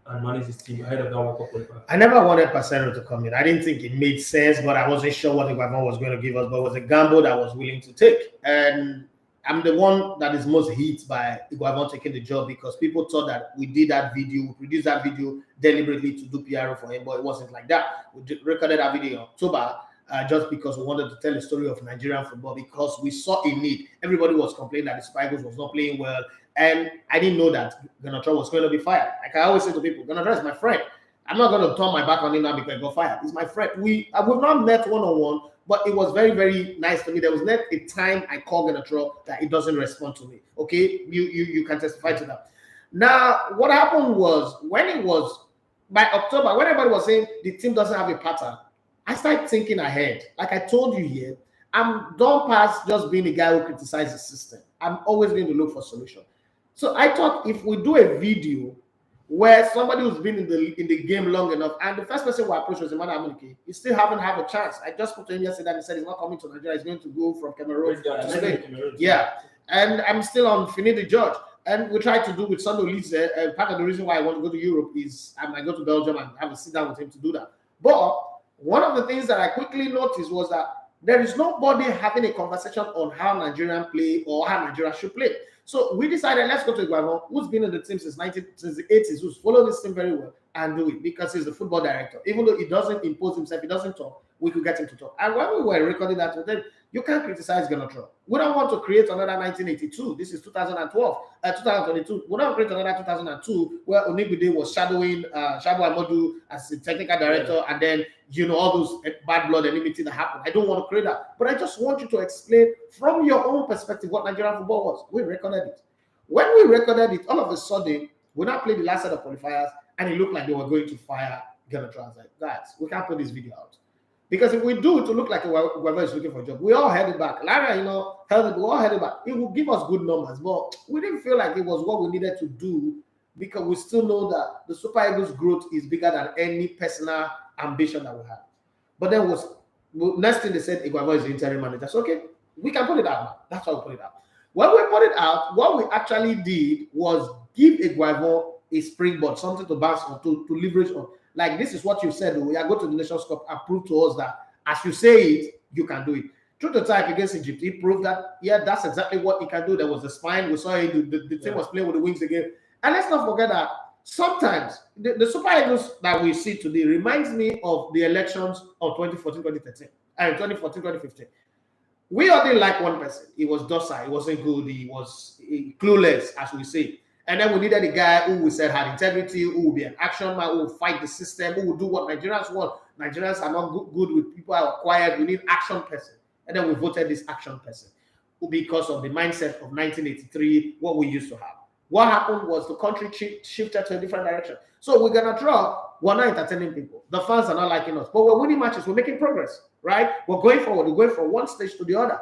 and manage his team ahead of that World Cup qualifier? I never wanted Pasero to come in. I didn't think it made sense, but I wasn't sure what Egbafon was going to give us. But it was a gamble that I was willing to take. And I'm the one that is most hit by Egbafon taking the job because people thought that we did that video, we produced that video deliberately to do PR for him, but it wasn't like that. We recorded that video in October just because we wanted to tell the story of Nigerian football because we saw a need. Everybody was complaining that the Super Eagles was not playing well, and I didn't know that Ganacho was going to be fired. Like I always say to people, Ganacho is my friend. I'm not going to turn my back on him now because he got fired. He's my friend. We've not met one-on-one, but it was very, very nice to me. There was not a time I called Ganacho that he doesn't respond to me. Okay, you can testify to that. Now, what happened was when it was by October, when everybody was saying the team doesn't have a pattern, I started thinking ahead. Like I told you here, I'm done past just being a guy who criticizes the system. I'm always going to look for solution. So I thought if we do a video where somebody who's been in the game long enough, and the first person who approached was Emmanuel Amunike, he still haven't had a chance. I just put to him yesterday and he said he's not coming to Nigeria. He's going to go from Cameroon to Spain. Yeah, and I'm still on Finidi George. And we tried to do with Sando Lise. Part of the reason why I want to go to Europe is I might go to Belgium and have a sit down with him to do that. But one of the things that I quickly noticed was that There is nobody having a conversation on how Nigerian play or how Nigeria should play. So we decided, let's go to Iguavon, who's been in the team since the 80s, who's followed this team very well, and do it because he's the football director. Even though he doesn't impose himself, he doesn't talk, we could get him to talk. And when we were recording that with them, you can't criticize Ganacho. We don't want to create another 1982. This is 2012, 2022. We don't create another 2002 where Onigude was shadowing Shabu Amodu as the technical director, and then all those bad blood enmity that happened. I don't want to create that, but I just want you to explain from your own perspective what Nigerian football was. We recorded it. When we recorded it, all of a sudden we now played the last set of qualifiers, and it looked like they were going to fire Ganacho. I was like, guys, we can't put this video out. Because if we do it to look like whoever is looking for a job, we all held it back. Lara, we all held it back. It will give us good numbers, but we didn't feel like it was what we needed to do because we still know that the Super Eagles' growth is bigger than any personal ambition that we have. But then next thing they said, Iguavo is the interim manager. So, okay, we can put it out now. That's why we put it out. When we put it out, what we actually did was give Iguavo a springboard, something to bounce on, to leverage on. Like, this is what you said. We are going to the Nations Cup and prove to us that as you say it, you can do it. Through the type against Egypt, he proved that, yeah, that's exactly what he can do. There was the spine. We saw it. The team was playing with the wings again. And let's not forget that sometimes the Super Eagles that we see today reminds me of the elections of 2014, 2013, and 2014, 2015. We all didn't like one person. He was docile. He wasn't good. He was clueless, as we say. And then we needed a guy who we said had integrity, who would be an action man, who would fight the system, who would do what Nigerians want. Nigerians are not good with people who are quiet. We need action person. And then we voted this action person because of the mindset of 1983, what we used to have. What happened was the country shifted to a different direction. So we're going to draw. We're not entertaining people. The fans are not liking us. But we're winning matches. We're making progress, right? We're going forward. We're going from one stage to the other.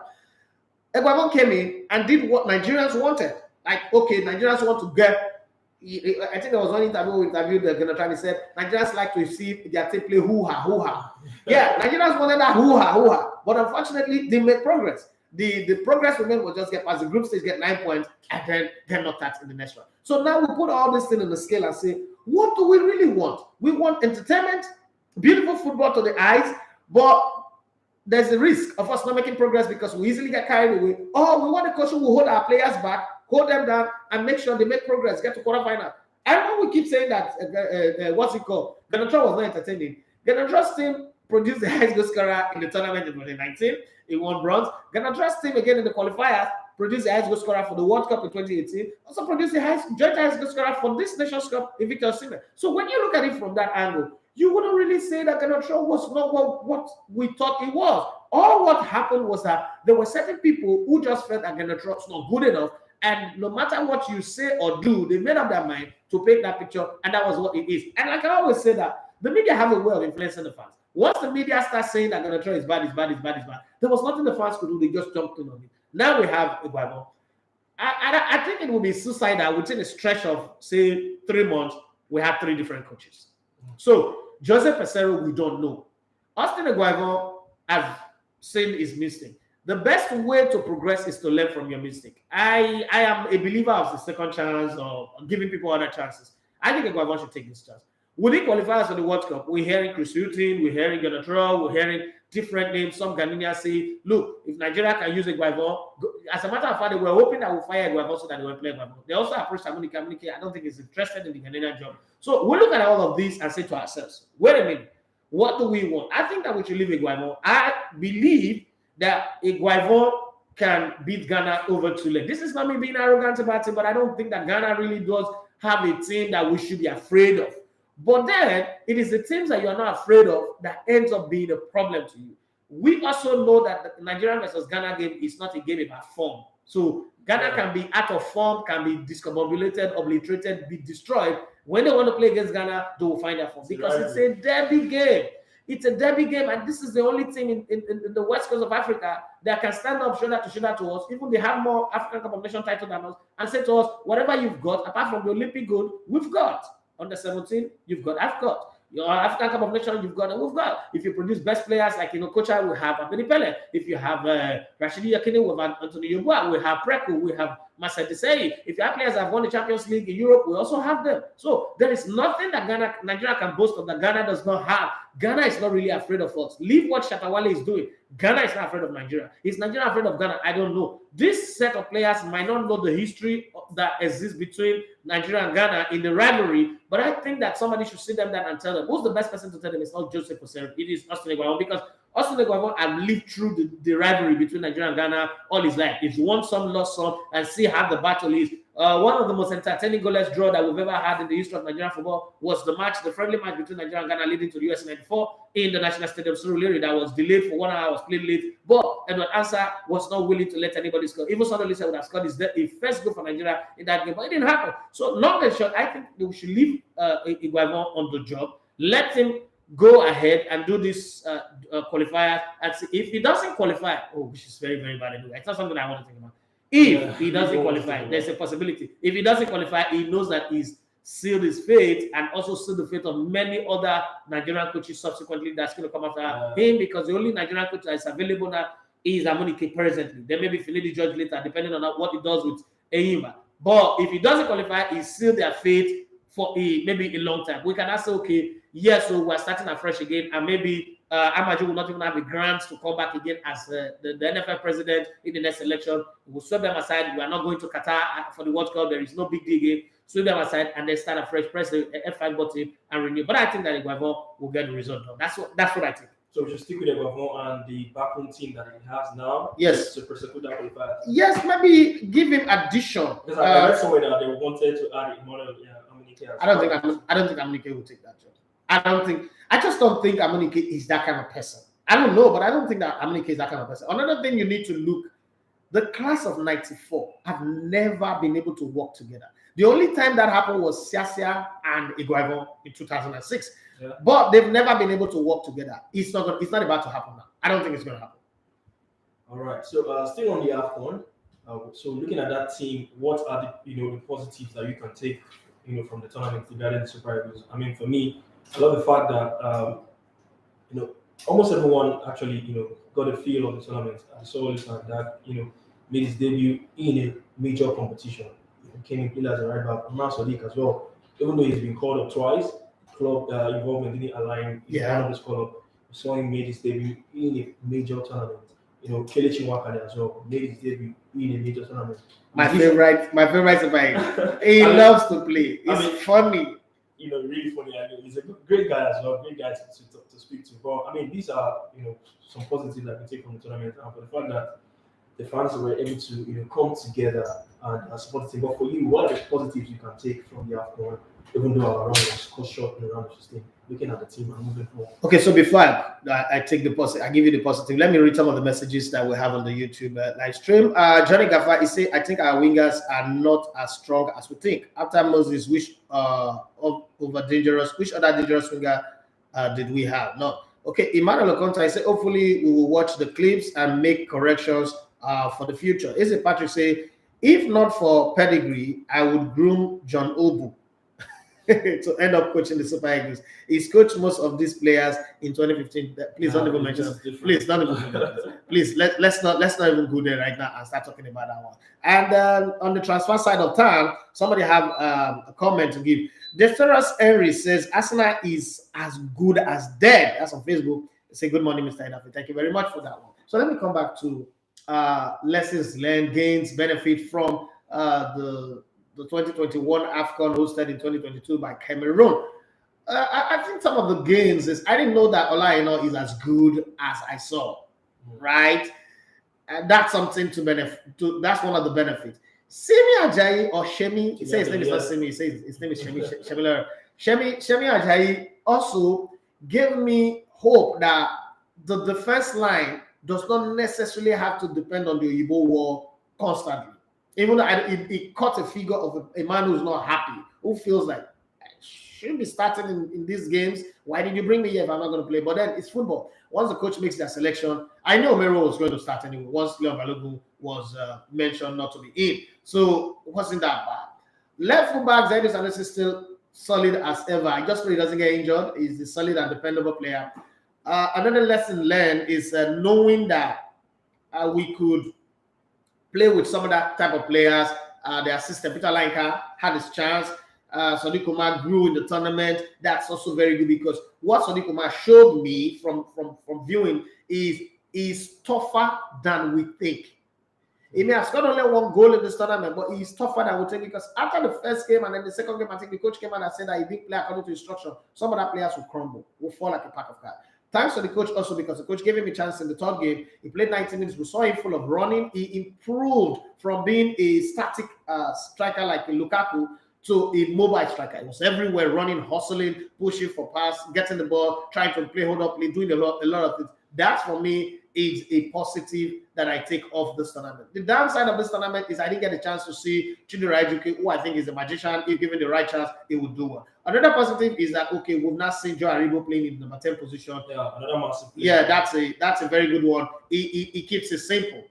Iguavon came in and did what Nigerians wanted. Like, okay, Nigerians want to get, I think there was one interview we interviewed Ganacho. He said, Nigerians like to see their team play hoo-ha, hoo-ha. Yeah, Nigerians wanted that hoo-ha, hoo-ha. But unfortunately, they made progress. The progress we made was just get past the group stage, get 9 points, and then they're not that in the next round. So now we put all this thing on the scale and say, what do we really want? We want entertainment, beautiful football to the eyes, but there's a risk of us not making progress because we easily get carried away. Or we want a coach who will hold our players back, hold them down, and make sure they make progress, get to quarterfinal. And when we keep saying that, what's it called? Ganacho was not entertaining. Ganacho's team produced the highest goal scorer in the tournament in 2019. He won bronze. Ganacho's team again in the qualifiers produced the highest goal scorer for the World Cup in 2018. Also produced the joint highest goal scorer for this Nations Cup in Victor Osimhen. So when you look at it from that angle, you wouldn't really say that Ganacho was not what we thought it was. All what happened was that there were certain people who just felt that Ganacho was not good enough. And no matter what you say or do, they made up their mind to paint that picture, and that was what it is. And like I always say that the media have a way of influencing the fans. Once the media starts saying that Ganacho is bad, there was nothing the fans could do. They just jumped in on it. Now we have Iguavon. I think it would be suicidal within a stretch of, say, 3 months, we have 3 different coaches. So, Jose Peseiro, we don't know. Austin Iguavon has seen his mistake. The best way to progress is to learn from your mistake. I am a believer of the second chance or giving people other chances. I think Iguavon should take this chance. Will he qualify us for the World Cup? We're hearing Chris Hughton, we're hearing Ganacho, we're hearing different names. Some Ghanaians say, look, if Nigeria can use Iguavon, as a matter of fact, they were hoping that we'll fire Iguavon so that they will play Iguavon. They also approached Amunike. I don't think he's interested in the Ghanaian job. So we look at all of these and say to ourselves, wait a minute, what do we want? I think that we should leave Iguavon. I believe that Iguavon can beat Ghana over 2 legs. This is not me being arrogant about it, but I don't think that Ghana really does have a team that we should be afraid of. But then, it is the teams that you're not afraid of that ends up being a problem to you. We also know that the Nigerian versus Ghana game is not a game about form. So, Ghana can be out of form, can be discombobulated, obliterated, be destroyed. When they want to play against Ghana, they will find their form. Because it's a derby game. It's a derby game, and this is the only team in the west coast of Africa that can stand up shoulder to us. Even they have more African Cup of Nations title than us, and say to us, whatever you've got, apart from the Olympic gold, we've got. Under 17, you've got. I've got. Your African Cup of Nations, you've got, and we've got. If you produce best players like Kocha, we have Abedi Pele. If you have Rashidi Yakini, we have Anthony Yeboah, we have Preku, we have Mercedes. If you have players that have won the Champions League in Europe, we also have them. So there is nothing that Nigeria can boast of that Ghana does not have. Ghana is not really afraid of us. Leave what Shatawale is doing. Ghana is not afraid of Nigeria. Is Nigeria afraid of Ghana? I don't know. This set of players might not know the history that exists between Nigeria and Ghana in the rivalry, but I think that somebody should sit them down and tell them. Who's the best person to tell them? It's not Joseph Osero. It is Austin Eguavoen, because Austin Eguavoen have lived through the rivalry between Nigeria and Ghana all his life. He's won some, lost some, and see how the battle is. One of the most entertaining goalless draw that we've ever had in the history of Nigerian football was the friendly match between Nigeria and Ghana leading to the US 94 in the National Stadium Surulere that was delayed for 1 hour, was played late. But Edward Ansah was not willing to let anybody score. Even Sonny Lisah would have scored his first goal for Nigeria in that game, but it didn't happen. So long and short, I think we should leave Eguavoen on the job. Let him go ahead and do this qualifier. And see if he doesn't qualify, which is very, very bad anyway. It's not something I want to think about. If he doesn't qualify, there's a possibility. If he doesn't qualify, he knows that he's sealed his fate and also sealed the fate of many other Nigerian coaches subsequently that's going to come after him, because the only Nigerian coach that is available now is Amunike presently. There may be Finidi George later, depending on what he does with Eyimba. But if he doesn't qualify, he sealed their fate for maybe a long time. We can now say, okay, yes, so we're starting afresh again, and maybe Amaju will not even have a grant to come back again as the NFL president in the next election. We'll sweep them aside. We are not going to Qatar for the World Cup. There is no big deal game. Sweep them aside and then start afresh, press the F5 button and renew. But I think that Eguavoen will get the result done. That's what I think. So we should stick with Eguavoen and the backroom team that he has now. Yes. To prosecute that qualifier. Yes, maybe give him addition. Because I read somewhere that they wanted to add Emmanuel Amunike. I don't think Amunike will take that job. I just don't think Amunike is that kind of person. I don't know, but I don't think that Amunike is that kind of person. Another thing you need to look, the class of 94 have never been able to work together. The only time that happened was Siasia and Eguavoen in 2006. Yeah. But they've never been able to work together. It's not about to happen now. I don't think it's going to happen. All right. So still on the AFCON. So looking at that team, what are the positives that you can take from the tournament regarding the Super Eagles? I mean, for me, I love the fact that almost everyone actually got a feel of the tournament. I saw that made his debut in a major competition. He came in played as a right back. Amar Sadiq as well. Even though he's been called up twice, club involvement didn't align. He's one of this call up. We saw him made his debut in a major tournament. Kelechi Nwakali as well made his debut in a major tournament. My favorite Super He loves to play. It's funny. Really funny. I mean, he's a great guy as well. Great guy to speak to. But I mean, these are some positives that we take from the tournament, and for the fact that the fans were able to come together and support the team. But for you, what are the positives you can take from the AFCON, even though our round was cut short in the round of 16? Looking at the team and moving forward. Okay, so before I take the positive, I give you the positive. Let me read some of the messages that we have on the YouTube live stream. Johnny Gaffa is saying, I think our wingers are not as strong as we think. After Moses, which other dangerous winger did we have? No. Okay, Emmanuel Okonta, I say, hopefully we will watch the clips and make corrections for the future. Eze Patrick say, if not for pedigree, I would groom John Obu to end up coaching the Super Eagles. He's coached most of these players in 2015. Please don't even mention it. Please don't even mention it. Please let's not even go there right now and start talking about that one. And on the transfer side of town, somebody have a comment to give. Desterus Henry says Arsenal is as good as dead. That's on Facebook. Say good morning, Mr. Edafi. Thank you very much for that one. So let me come back to lessons learned, gains, benefit from the 2021 AFCON hosted in 2022 by Cameroon. I think some of the gains is I didn't know that Olaino is as good as I saw, right? And that's something to benefit. That's one of the benefits. Semi Ajayi or Shemi, he says his name is not Semi, he says his name is Shemi. Shemi Ajayi also gave me hope that the defense line does not necessarily have to depend on the Oyibo wall constantly. Even though it caught a figure of a man who's not happy, who feels like, I shouldn't be starting in these games. Why did you bring me here if I'm not going to play? But then it's football. Once the coach makes their selection, I know Mero was going to start anyway. Once Leon Balogun was mentioned not to be in. So it wasn't that bad. Left fullback, Zaidu Sanusi is still solid as ever. I just pray he doesn't get injured. He's a solid and dependable player. Another lesson learned is knowing that we could play with some of that type of players the assistant Peter Lainka had his chance. Sadiq Umar grew in the tournament. That's also very good because what Sadiq Umar showed me from viewing is tougher than we think. He may have scored only one goal in this tournament, but he's tougher than we think because after the first game and then the second game, I think the coach came out and said that he didn't play according to instruction. Some of that players will crumble, will fall like a pack of cards. Thanks to the coach also because the coach gave him a chance in the third game. He played 90 minutes. We saw him full of running. He improved from being a static striker like Lukaku to a mobile striker. He was everywhere, running, hustling, pushing for pass, getting the ball, trying to play, hold up, play, doing a lot of things. That for me is a positive that I take off this tournament. The downside of this tournament is I didn't get a chance to see Chidera Ejuke, who I think is a magician. If given the right chance, he would do well. Another positive is that we've not seen Joe Aribo playing in the number 10 position. Yeah, another massive player. Yeah, that's a very good one. He keeps it simple.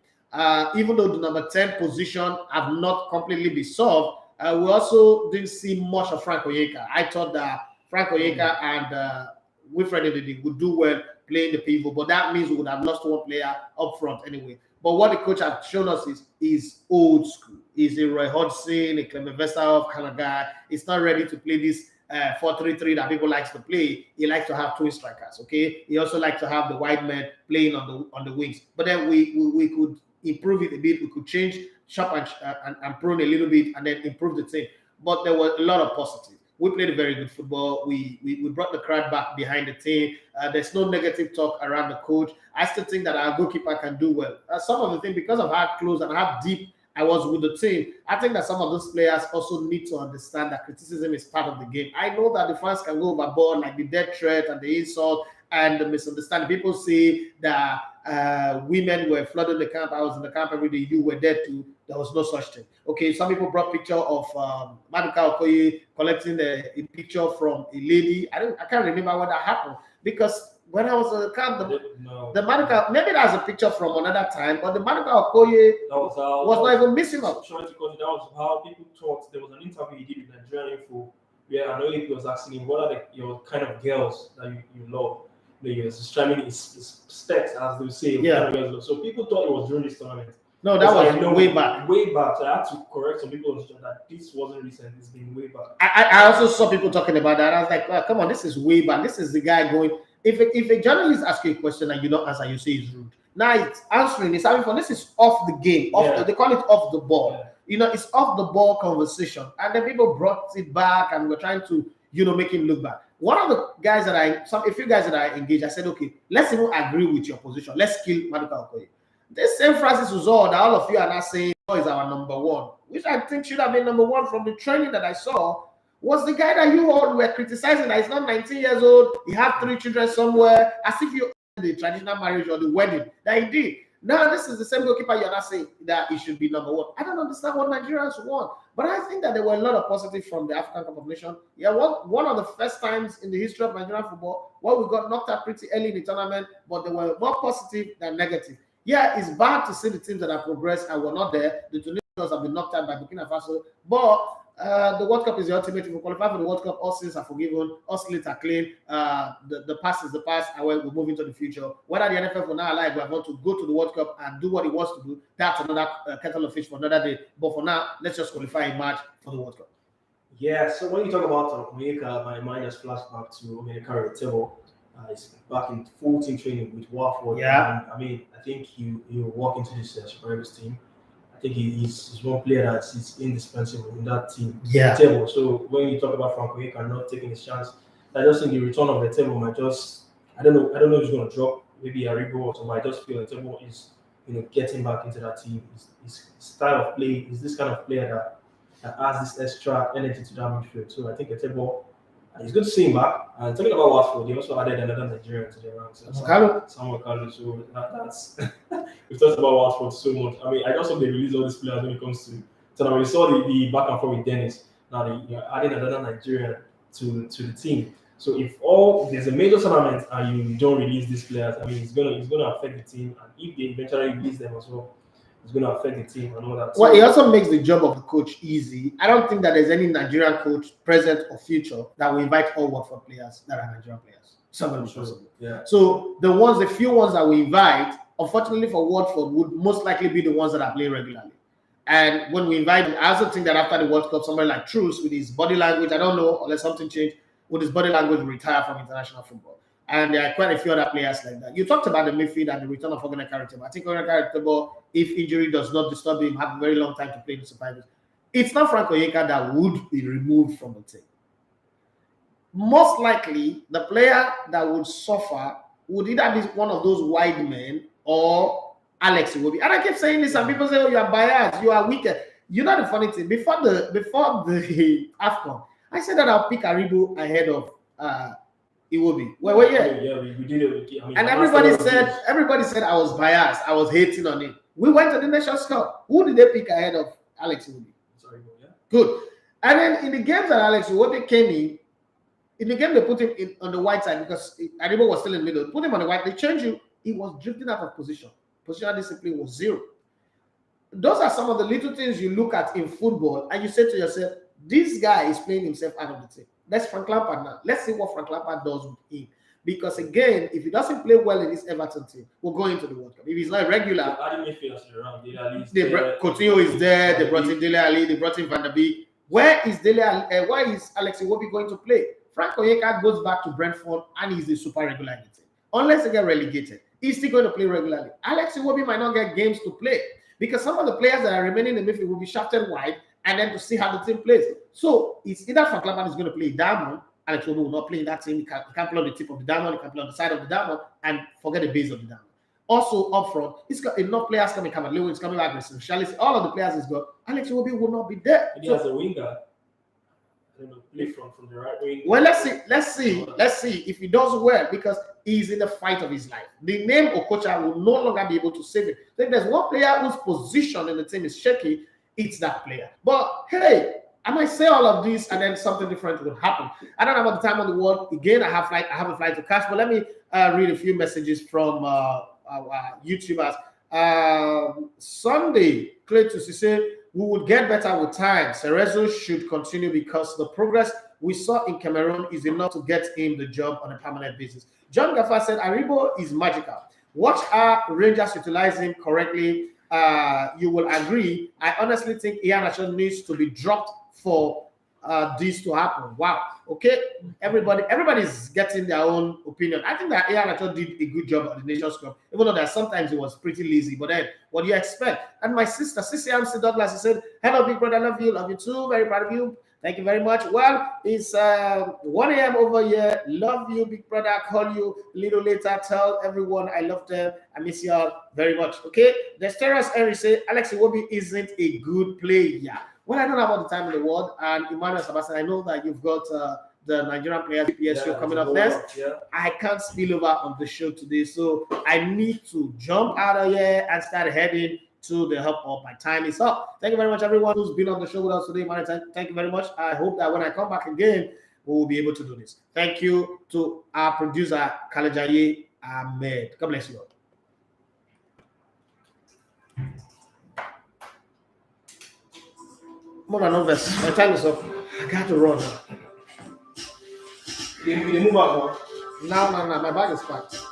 Even though the number 10 position have not completely been solved, we also didn't see much of Frank Onyeka. I thought that Frank Onyeka and Wilfred Ndidi would do well playing the pivot, but that means we would have lost one player up front anyway. But what the coach has shown us is old school. He's a Roy Hodgson, a Clement Vesterhoff kind of guy. He's not ready to play this 4-3-3 that people likes to play. He likes to have twin strikers. Okay, he also likes to have the wide men playing on the wings. But then we could improve it a bit. We could change sharp and prone a little bit, and then improve the team. But there was a lot of positives. We played a very good football. We brought the crowd back behind the team. There's no negative talk around the coach. I still think that our goalkeeper can do well. Some of the things, because of how close and how deep I was with the team, I think that some of those players also need to understand that criticism is part of the game. I know that the fans can go overboard, like the death threat and the insult and the misunderstanding. People say that women were flooding the camp. I was in the camp every day. You were there too. There was no such thing. Okay, some people brought picture of Maduka Okoye collecting a picture from a lady. I can't remember when that happened because when I was in the camp, the Maduka, maybe that's a picture from another time, but the Maduka Okoye was not even missing up. That was how people talked. There was an interview he did with Nigerian Info where I know he was asking him, what are your kind of girls that you love? He was describing his specs, as they say. Yeah. So people thought it was during this tournament. No, that was way back. Way back. So I had to correct some people that this wasn't recent. It's been way back. I also saw people talking about that. I was like, oh, come on, this is way back. This is the guy going. If a journalist asks you a question and you don't answer, you say it's rude. Now it's answering. It's having fun. This is off the game. They call it off the ball. Yeah. You know, it's off the ball conversation. And then people brought it back and we're trying to, make him look bad. One of the guys a few guys that I engaged, I said, okay, let's even agree with your position. Let's kill Maduka Okoye. This same Francis Uzor that all of you are not saying is our number one, which I think should have been number one from the training that I saw, was the guy that you all were criticizing that he's not 19 years old, he had 3 children somewhere, as if you the traditional marriage or the wedding that he did. Now, this is the same goalkeeper you're not saying that he should be number one. I don't understand what Nigerians want. But I think that there were a lot of positives from the African Cup of Nations. Yeah, one of the first times in the history of Nigerian football where we got knocked out pretty early in the tournament, but there were more positive than negative. Yeah, it's bad to see the teams that have progressed and were not there. The Tunisians have been knocked out by Burkina Faso. But the World Cup is the ultimate. If we qualify for the World Cup, all sins are forgiven, all sins are clean. The past is the past, and we're moving to the future. Whether the NFF will now allow want to go to the World Cup and do what it wants to do, that's another kettle of fish for another day. But for now, let's just qualify in March for the World Cup. Yeah, so when you talk about Onyeka, my mind has flashed back to Mikel Arteta. He's back in full team training with Watford. Yeah. And, I think he will walk into this Super Eagles team. I think he's one player that is indispensable in that team. Yeah. Table. So when you talk about Frank Onyeka not taking his chance, I just think the return of the table might just I don't know if he's going to drop maybe Aribo or something. I just feel the table is getting back into that team. His style of play is this kind of player that adds this extra energy to that midfield. So I think the table. It's good to see him back. And talking about Watford, they also added another Nigerian to their ranks. Samuel Kalu. So that's we've talked about Watford so much. I just hope they release all these players when it comes to. So now we saw the back and forth with Dennis. Now they're adding another Nigerian to the team. So if there's a major tournament and you don't release these players, it's gonna affect the team. And if they eventually release them as well, it's going to affect the team and all that. Well, it also makes the job of the coach easy. I don't think that there's any Nigerian coach, present or future, that will invite all Watford players that are Nigerian players. Somewhere possible. Yeah. So the few ones that we invite, unfortunately for Watford, would most likely be the ones that are playing regularly. And when we invite him, I also think that after the World Cup, somebody like Truss, with his body language, I don't know, unless something changed, with his body language, will retire from international football. And there are quite a few other players like that. You talked about the midfield and the return of Unai Emry. I think Unai Emry, if injury does not disturb him, have a very long time to play in the Super Eagles. It's not Frank Onyeka that would be removed from the team. Most likely, the player that would suffer would either be one of those wide men or Alex Iwobi. And I keep saying this, and people say, "Oh, you are biased, you are wicked." You know the funny thing, before the AFCON, I said that I'll pick Aribo ahead of Iwobi. Well, yeah, we did it. I mean, and everybody said I was biased, I was hating on it. We went to the Nations Cup. Who did they pick ahead of Alex Iwobi? Sorry, yeah. Good. And then in the games that Alex Iwobi came in the game they put him on the white side because Aribo was still in the middle. Put him on the white. They changed him. He was drifting out of position. Positional discipline was zero. Those are some of the little things you look at in football and you say to yourself, this guy is playing himself out of the team. That's Frank Lampard now. Let's see what Frank Lampard does with him. Because again, if he doesn't play well in this Everton team, we'll go into the World Cup. If he's not regular, Coutinho is there. They brought in Dele Alli. They brought in Van der Beek. Where is where is Alex Iwobi going to play? Frank Onyeka goes back to Brentford and he's the super regular in the team. Unless they get relegated, he's still going to play regularly. Alex Iwobi might not get games to play because some of the players that are remaining in the midfield will be shafted wide and then to see how the team plays. So it's either Frank Lampard is going to play diamond, Alex Iwobi will not play in that team. He can't play on the tip of the diamond, he can play on the side of the diamond and forget the base of the diamond. Also up front, he's got enough players coming. Lewis coming back with Charles. All of the players he's got. Alex Iwobi will not be there. He has a winger. Play from the right wing. Well, let's see if he does well because he's in the fight of his life. The name Okocha will no longer be able to save it. So if there's one player whose position in the team is shaky, it's that player. But hey, I might say all of this and then something different will happen. I don't know about the time on the world. Again, I have a flight to catch, but let me read a few messages from our YouTubers. Sunday, Cletus, he said, we would get better with time. Cerezo should continue because the progress we saw in Cameroon is enough to get him the job on a permanent basis. John Gaffer said, Aribo is magical. Watch our Rangers utilize him correctly. You will agree. I honestly think Ian Achon needs to be dropped for this to happen. Wow. Okay. Everybody's getting their own opinion. I think that Ian Achon did a good job at the Nations Cup, even though that sometimes he was pretty lazy. But then, what do you expect? And my sister, CCMC Douglas, he said, hello, big brother, love you too. Very proud of you. Thank you very much. Well, it's 1 a.m. over here. Love you, big brother. I'll call you a little later. Tell everyone I love them. I miss you all very much. Okay. The Steros Henry say Alex Iwobi isn't a good player. Well, I don't know about the time in the world. And Emmanuel Sebastian, I know that you've got the Nigerian players GPS show coming up next. Yeah. I can't spill over on the show today, so I need to jump out of here and start heading to the help of my time is up. Thank you very much, everyone who's been on the show with us today. Thank you very much. I hope that when I come back again, we will be able to do this. Thank you to our producer, Kalejaye Ahmed. God bless you all. More than obvious. My time is up. I got to run now. You move out now? No. My bag is packed.